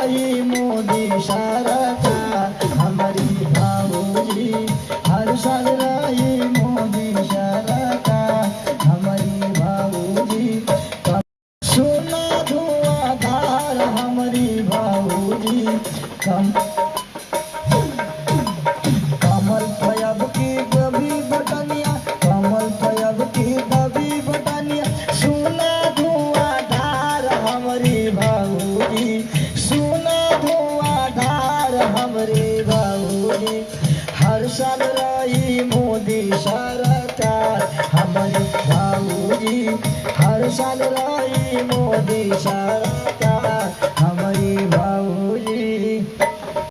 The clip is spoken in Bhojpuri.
रही मोदी सरकार हमारी भाऊजी हर साल रही मोदी सरकार हमारी भाऊजी सोना धुआंधार हमारी भाऊजी कमल फयब की दबी बटनिया कमल फयब की दबी बटनिया सोना धुआंधार हमारी भाऊजी सोना धुआंधार हमारी भाऊजी हर साल रही मोदी सरकार हमारी भाऊजी हर साल रही मोदी सरकार।